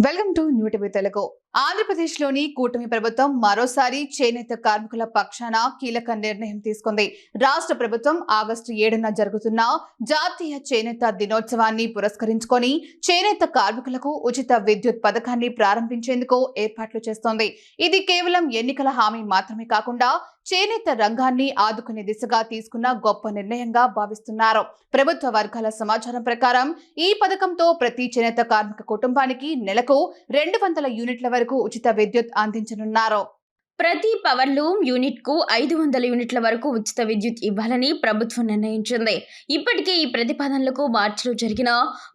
Welcome to new TV Telugu. ఆంధ్రప్రదేశ్లోని కూటమి ప్రభుత్వం మరోసారి చేనేత కార్మికుల పక్షాన కీలక నిర్ణయం తీసుకుంది. రాష్ట్ర ప్రభుత్వం ఆగస్టు 7న జరుగుతున్న జాతీయ చేనేత దినోత్సవాన్ని పురస్కరించుకొని చేనేత కార్మికులకు ఉచిత విద్యుత్ పథకాన్ని ప్రారంభించేందుకు ఏర్పాట్లు చేస్తోంది. ఇది కేవలం ఎన్నికల హామీ మాత్రమే కాకుండా చేనేత రంగాన్ని ఆదుకునే దిశగా తీసుకున్న గొప్ప నిర్ణయంగా భావిస్తున్నారు. ప్రభుత్వ వర్గాల సమాచారం ప్రకారం ఈ పథకంతో ప్రతి చేనేత కార్మిక కుటుంబానికి నెలకు 200 యూనిట్ల వరకు ఉచిత విద్యుత్ అందించనున్నారు. ప్రతి పవర్ లూమ్ యూనిట్ కు 500 యూనిట్ల వరకు ఉచిత విద్యుత్ ఇవ్వాలని ప్రభుత్వం నిర్ణయించింది. ఇప్పటికే ఈ ప్రతిపాదనలకు మార్చిలో జరిగిన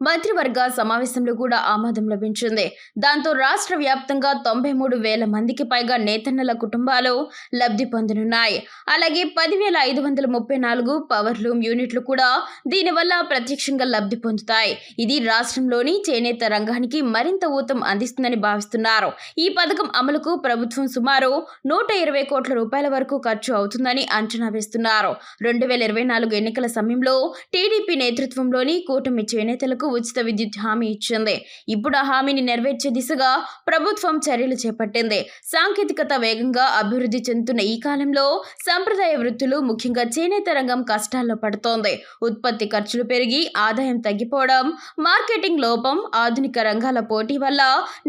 మంత్రివర్గ సమావేశంలో కూడా ఆమోదం లభించింది. దాంతో రాష్ట్ర వ్యాప్తంగా 93,000 మందికి పైగా నేతన్నల కుటుంబాలు లబ్ధి పొందనున్నాయి. అలాగే 10,534 పవర్ లూమ్ యూనిట్లు కూడా దీనివల్ల ప్రత్యక్షంగా లబ్ధి పొందుతాయి. ఇది రాష్ట్రంలోని చేనేత రంగానికి మరింత ఊతం అందిస్తుందని భావిస్తున్నారు. ఈ పథకం అమలుకు ప్రభుత్వం సుమారు 120 కోట్ల రూపాయల వరకు ఖర్చు అవుతుందని అంచనా వేస్తున్నారు. 2024 ఎన్నికల సమయంలో టీడీపీ నేతృత్వంలోని కూటమి చేనేతలకు ఉచిత విద్యుత్ హామీ ఇచ్చింది. ఇప్పుడు ఆ హామీని నెరవేర్చే దిశగా ప్రభుత్వం చర్యలు చేపట్టింది. సాంకేతికత వేగంగా అభివృద్ధి చెందుతున్న ఈ కాలంలో సంప్రదాయ వృత్తులు ముఖ్యంగా చేనేత రంగం కష్టాల్లో పడుతోంది. ఉత్పత్తి ఖర్చులు పెరిగి ఆదాయం తగ్గిపోవడం, మార్కెటింగ్ లోపం, ఆధునిక రంగాల పోటీ వల్ల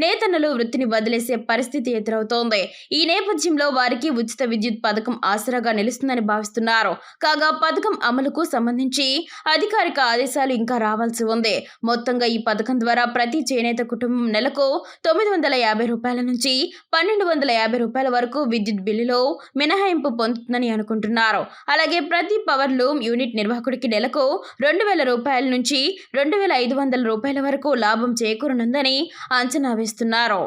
నేతన్నలు వృత్తిని వదిలేసే పరిస్థితి ఎదురవుతోంది. ఈ నేపథ్యంలో వారికి ఉచిత విద్యుత్ పథకం ఆసరాగా నిలుస్తుందని భావిస్తున్నారు. కాగా పథకం అమలుకు సంబంధించి అధికారిక ఆదేశాలు ఇంకా రావాల్సి ఉంది. మొత్తంగా ఈ పథకం ద్వారా ప్రతి చేనేత కుటుంబం నెలకు 950 రూపాయల నుంచి 1,250 రూపాయల వరకు విద్యుత్ బిల్లులో మినహాయింపు పొందుతుందని అనుకుంటున్నారు. అలాగే ప్రతి పవర్ లూమ్ యూనిట్ నిర్వాహకుడికి నెలకు 2,000 రూపాయల నుంచి 2,500 రూపాయల వరకు లాభం చేకూరనుందని అంచనా వేస్తున్నారు.